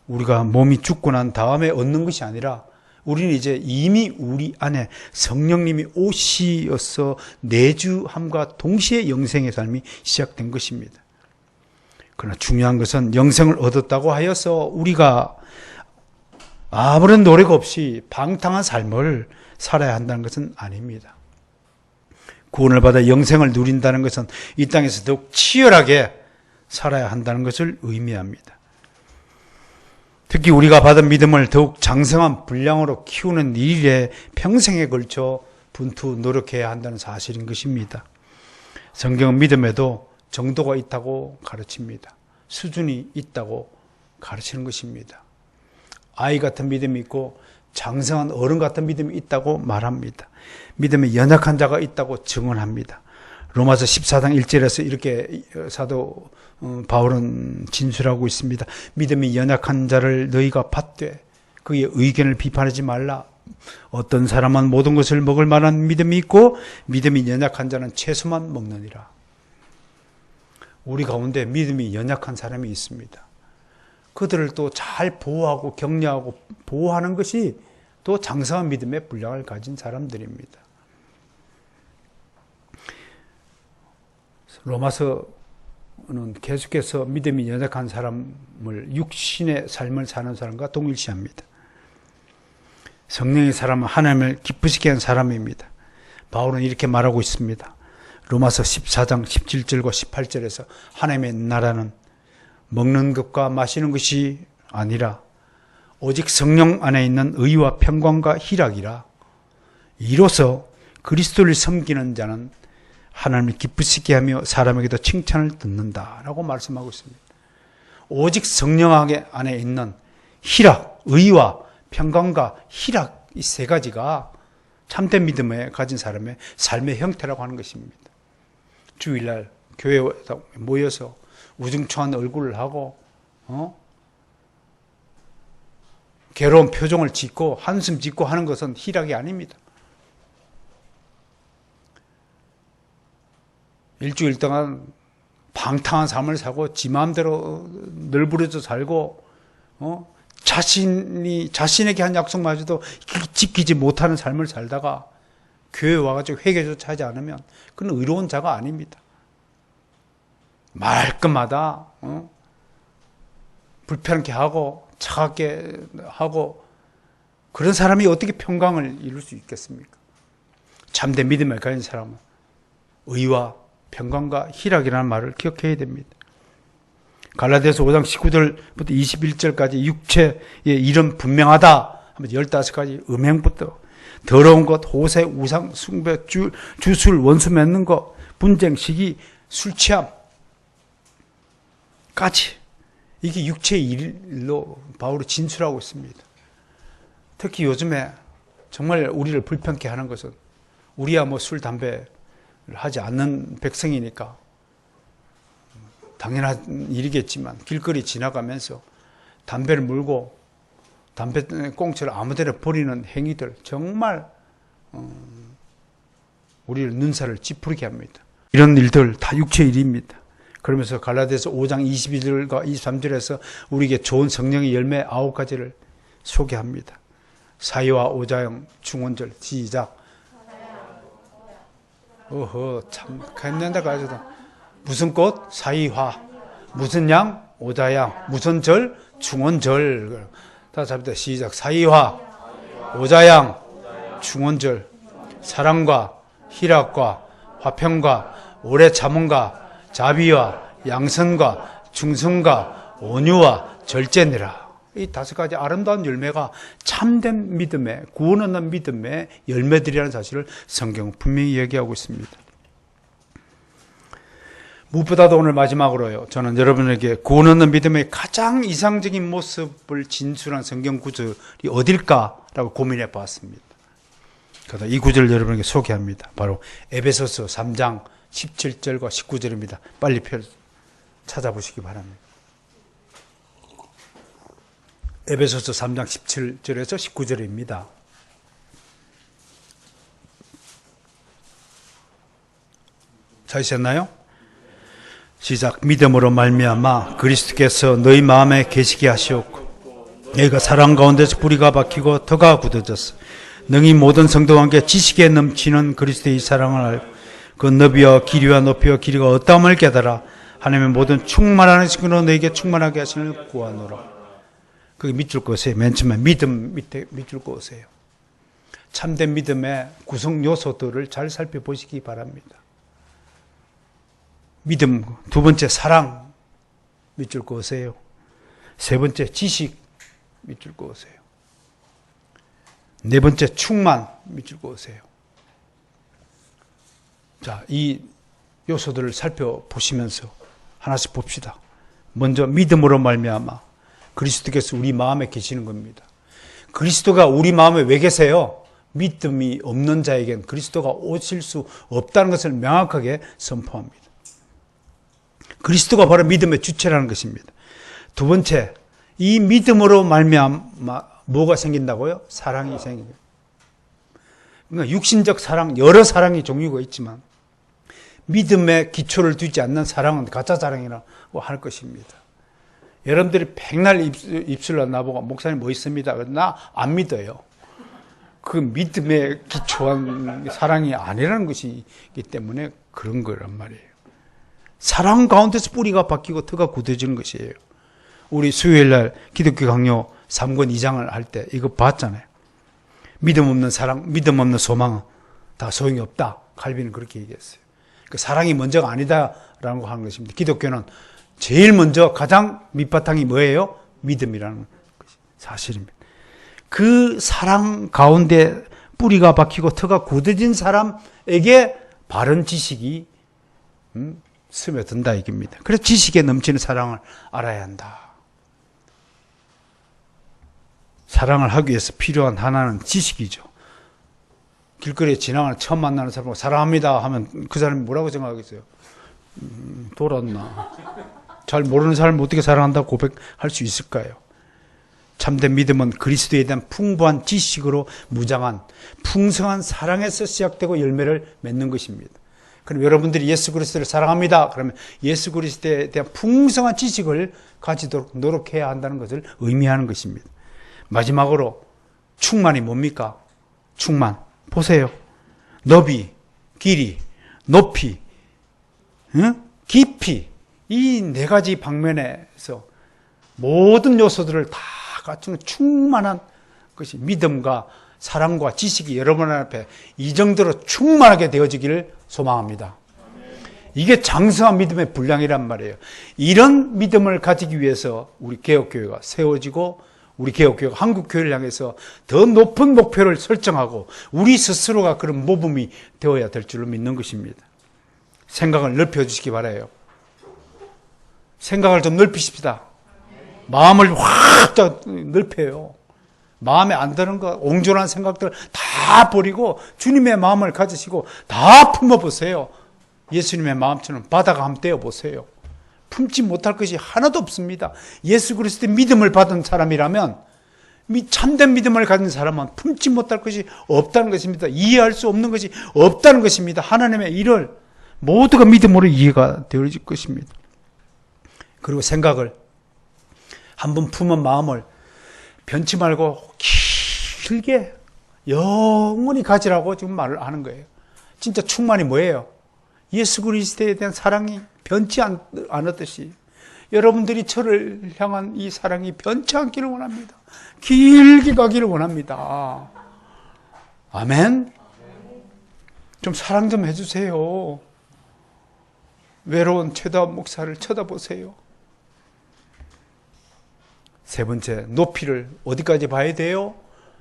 우리가 몸이 죽고 난 다음에 얻는 것이 아니라 우리는 이제 이미 우리 안에 성령님이 오시어서 내주함과 동시에 영생의 삶이 시작된 것입니다. 그러나 중요한 것은 영생을 얻었다고 하여서 우리가 아무런 노력 없이 방탕한 삶을 살아야 한다는 것은 아닙니다. 구원을 받아 영생을 누린다는 것은 이 땅에서 더욱 치열하게 살아야 한다는 것을 의미합니다. 특히 우리가 받은 믿음을 더욱 장성한 분량으로 키우는 일에 평생에 걸쳐 분투 노력해야 한다는 사실인 것입니다. 성경은 믿음에도 정도가 있다고 가르칩니다. 수준이 있다고 가르치는 것입니다. 아이 같은 믿음이 있고 장성한 어른 같은 믿음이 있다고 말합니다. 믿음에 연약한 자가 있다고 증언합니다. 로마서 14장 1절에서 이렇게 사도 바울은 진술하고 있습니다. 믿음이 연약한 자를 너희가 받되 그의 의견을 비판하지 말라. 어떤 사람은 모든 것을 먹을 만한 믿음이 있고 믿음이 연약한 자는 채소만 먹느니라. 우리 가운데 믿음이 연약한 사람이 있습니다. 그들을 또 잘 보호하고 격려하고 보호하는 것이 또 장성한 믿음의 분량을 가진 사람들입니다. 로마서는 계속해서 믿음이 연약한 사람을 육신의 삶을 사는 사람과 동일시합니다. 성령의 사람은 하나님을 기쁘시게 하는 사람입니다. 바울은 이렇게 말하고 있습니다. 로마서 14장 17절과 18절에서 하나님의 나라는 먹는 것과 마시는 것이 아니라 오직 성령 안에 있는 의와 평강과 희락이라. 이로써 그리스도를 섬기는 자는 하나님을 기쁘시게 하며 사람에게도 칭찬을 듣는다라고 말씀하고 있습니다. 오직 성령 안에 있는 희락, 의와 평강과 희락, 이 세 가지가 참된 믿음에 가진 사람의 삶의 형태라고 하는 것입니다. 주일날 교회에 모여서 우중충한 얼굴을 하고 괴로운 표정을 짓고 한숨 짓고 하는 것은 희락이 아닙니다. 일주일 동안 방탕한 삶을 살고 지 마음대로 널브러져 살고 자신에게 한 약속마저도 지키지 못하는 삶을 살다가 교회 와가지고 회개조차 하지 않으면 그는 의로운 자가 아닙니다. 말끝마다 불편하게 하고 차갑게 하고 그런 사람이 어떻게 평강을 이룰 수 있겠습니까? 참된 믿음을 가진 사람은 의와 평강과 희락이라는 말을 기억해야 됩니다. 갈라디아서 5장 19절부터 21절까지 육체의 일은 분명하다 하면서 15가지 음행부터 더러운 것, 호세, 우상, 숭배, 주술, 원수 맺는 것, 분쟁, 시기, 술 취함 까지 이게 육체의 일로 바울이 진술하고 있습니다. 특히 요즘에 정말 우리를 불편케 하는 것은 우리야 뭐 술, 담배를 하지 않는 백성이니까 당연한 일이겠지만 길거리 지나가면서 담배를 물고 담배 꽁초를 아무데나 버리는 행위들 정말 우리를 눈살을 찌푸리게 합니다. 이런 일들 다 육체의 일입니다. 그러면서 갈라디아서 5장 22절과 23절에서 우리에게 좋은 성령의 열매 9가지를 소개합니다. 사이와 오자영 중원절 시작. 참 했는데 가지고 무슨 꽃? 사이화. 무슨 양? 오자양. 무슨 절? 중원절. 다시 합니다. 시작. 사이화, 오자양, 중원절. 사랑과 희락과 화평과 오래 참음과 자비와 양선과 충성과 온유와 절제니라. 이 5가지 아름다운 열매가 참된 믿음의, 구원 얻는 믿음의 열매들이라는 사실을 성경은 분명히 얘기하고 있습니다. 무엇보다도 오늘 마지막으로요, 저는 여러분에게 구원 얻는 믿음의 가장 이상적인 모습을 진술한 성경 구절이 어딜까라고 고민해 보았습니다. 그래서 이 구절을 여러분에게 소개합니다. 바로 에베소서 3장 17절과 19절입니다. 빨리 찾아보시기 바랍니다. 에베소서 3장 17절에서 19절입니다. 찾으셨나요? 시작. 믿음으로 말미암아 그리스도께서 너희 마음에 계시게 하시었고 너희가 사랑 가운데서 뿌리가 박히고 터가 굳어졌어. 능히 모든 성도와 함께 지식에 넘치는 그리스도의 사랑을 알고 그 너비와 길이와 높이와 길이가 어떠함을 깨달아 하나님의 모든 충만하는 식으로 너희에게 충만하게 하시는 구하노라. 그게 밑줄 그으세요. 맨 처음에 믿음 밑에 밑줄 그으세요. 참된 믿음의 구성 요소들을 잘 살펴보시기 바랍니다. 믿음, 두 번째 사랑 밑줄 그으세요. 세 번째 지식 밑줄 그으세요. 네 번째 충만 밑줄 그으세요. 자, 이 요소들을 살펴보시면서 하나씩 봅시다. 먼저 믿음으로 말미암아 그리스도께서 우리 마음에 계시는 겁니다. 그리스도가 우리 마음에 왜 계세요? 믿음이 없는 자에겐 그리스도가 오실 수 없다는 것을 명확하게 선포합니다. 그리스도가 바로 믿음의 주체라는 것입니다. 두 번째, 이 믿음으로 말미암아 뭐가 생긴다고요? 사랑이 생깁니다. 그러니까 육신적 사랑, 여러 사랑의 종류가 있지만 믿음에 기초를 두지 않는 사랑은 가짜 사랑이라고 할 것입니다. 여러분들이 백날 입술로 나보고 목사님 뭐 있습니다. 나 안 믿어요. 그 믿음에 기초한 사랑이 아니라는 것이기 때문에 그런 거란 말이에요. 사랑 가운데서 뿌리가 박히고 터가 굳어지는 것이에요. 우리 수요일날 기독교 강요 3권 2장을 할 때 이거 봤잖아요. 믿음 없는 사랑, 믿음 없는 소망은 다 소용이 없다. 칼빈은 그렇게 얘기했어요. 그 사랑이 먼저가 아니다라는 거 하는 것입니다. 기독교는 제일 먼저 가장 밑바탕이 뭐예요? 믿음이라는 것이 사실입니다. 그 사랑 가운데 뿌리가 박히고 터가 굳어진 사람에게 바른 지식이 스며든다 이겁니다. 그래서 지식에 넘치는 사랑을 알아야 한다. 사랑을 하기 위해서 필요한 하나는 지식이죠. 길거리에 지나가는 처음 만나는 사람하고 사랑합니다 하면 그 사람이 뭐라고 생각하겠어요? 돌았나? 잘 모르는 사람을 어떻게 사랑한다고 고백할 수 있을까요? 참된 믿음은 그리스도에 대한 풍부한 지식으로 무장한 풍성한 사랑에서 시작되고 열매를 맺는 것입니다. 그럼 여러분들이 예수 그리스도를 사랑합니다. 그러면 예수 그리스도에 대한 풍성한 지식을 가지도록 노력해야 한다는 것을 의미하는 것입니다. 마지막으로 충만이 뭡니까? 충만. 보세요. 너비, 길이, 높이, 깊이, 이 네 가지 방면에서 모든 요소들을 다 갖추는 충만한 것이 믿음과 사랑과 지식이 여러분 앞에 이 정도로 충만하게 되어지기를 소망합니다. 이게 장성한 믿음의 분량이란 말이에요. 이런 믿음을 가지기 위해서 우리 개혁교회가 세워지고 우리 개혁교회가 한국교회를 향해서 더 높은 목표를 설정하고 우리 스스로가 그런 모범이 되어야 될 줄로 믿는 것입니다. 생각을 넓혀주시기 바라요. 생각을 좀 넓히십시다. 마음을 확 넓혀요. 마음에 안 드는 거, 옹졸한 생각들 다 버리고 주님의 마음을 가지시고 다 품어보세요. 예수님의 마음처럼 바다가 한번 떼어보세요. 품지 못할 것이 하나도 없습니다. 예수 그리스도의 믿음을 받은 사람이라면, 참된 믿음을 가진 사람은 품지 못할 것이 없다는 것입니다. 이해할 수 없는 것이 없다는 것입니다. 하나님의 일을 모두가 믿음으로 이해가 되어질 것입니다. 그리고 생각을 한번 품은 마음을 변치 말고 길게 영원히 가지라고 지금 말을 하는 거예요. 진짜 충만이 뭐예요? 예수 그리스도에 대한 사랑이 변치 않았듯이 여러분들이 저를 향한 이 사랑이 변치 않기를 원합니다. 길게 가기를 원합니다. 아멘. 좀 사랑 좀 해주세요. 외로운 최다원 목사를 쳐다보세요. 세 번째, 높이를 어디까지 봐야 돼요?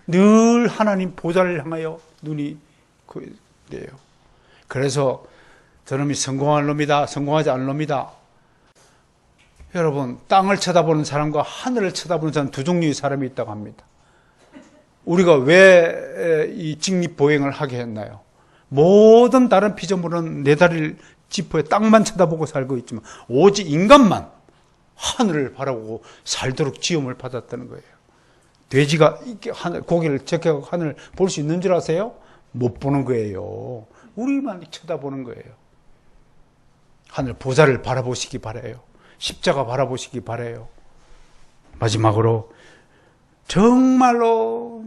늘 하나님 보좌를 향하여 눈이 돼요. 그래서 저놈이 성공할 놈이다, 성공하지 않을 놈이다. 여러분, 땅을 쳐다보는 사람과 하늘을 쳐다보는 사람 두 종류의 사람이 있다고 합니다. 우리가 왜 이 직립보행을 하게 했나요? 모든 다른 피조물은 네 다리를 짚어에 땅만 쳐다보고 살고 있지만 오직 인간만 하늘을 바라보고 살도록 지음을 받았다는 거예요. 돼지가 고개를 적게 하늘을 볼 수 있는 줄 아세요? 못 보는 거예요. 우리만 쳐다보는 거예요. 하늘 보좌를 바라보시기 바라요. 십자가 바라보시기 바라요. 마지막으로 정말로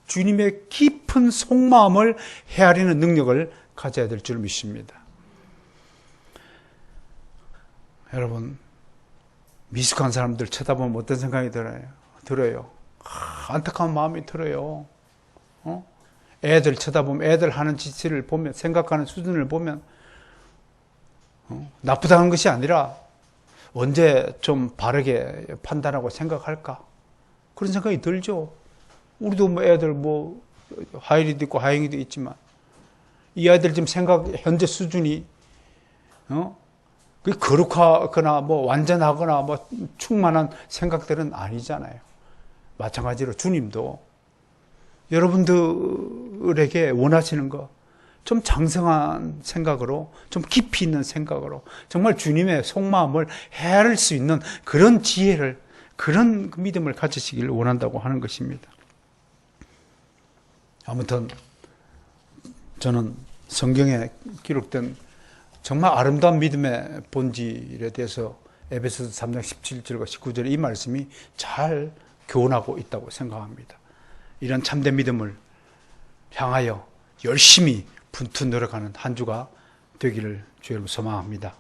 주님의 깊은 속마음을 헤아리는 능력을 가져야 될 줄 믿습니다. 여러분, 미숙한 사람들 쳐다보면 어떤 생각이 들어요? 안타까운 마음이 들어요. 애들 쳐다보면 애들 하는 짓을 보면, 생각하는 수준을 보면 나쁘다는 것이 아니라 언제 좀 바르게 판단하고 생각할까? 그런 생각이 들죠. 우리도 뭐 애들 하일이도 있고 하영이도 있지만 이 아이들 지금 현재 수준이 거룩하거나 완전하거나 충만한 생각들은 아니잖아요. 마찬가지로 주님도 여러분들에게 원하시는 거 좀 장성한 생각으로, 좀 깊이 있는 생각으로 정말 주님의 속마음을 헤아릴 수 있는 그런 지혜를, 그런 믿음을 가지시기를 원한다고 하는 것입니다. 아무튼 저는 성경에 기록된 정말 아름다운 믿음의 본질에 대해서 에베소서 3장 17절과 19절의 이 말씀이 잘 교훈하고 있다고 생각합니다. 이런 참된 믿음을 향하여 열심히 분투 노력하는 한 주가 되기를 주의 이름으로 소망합니다.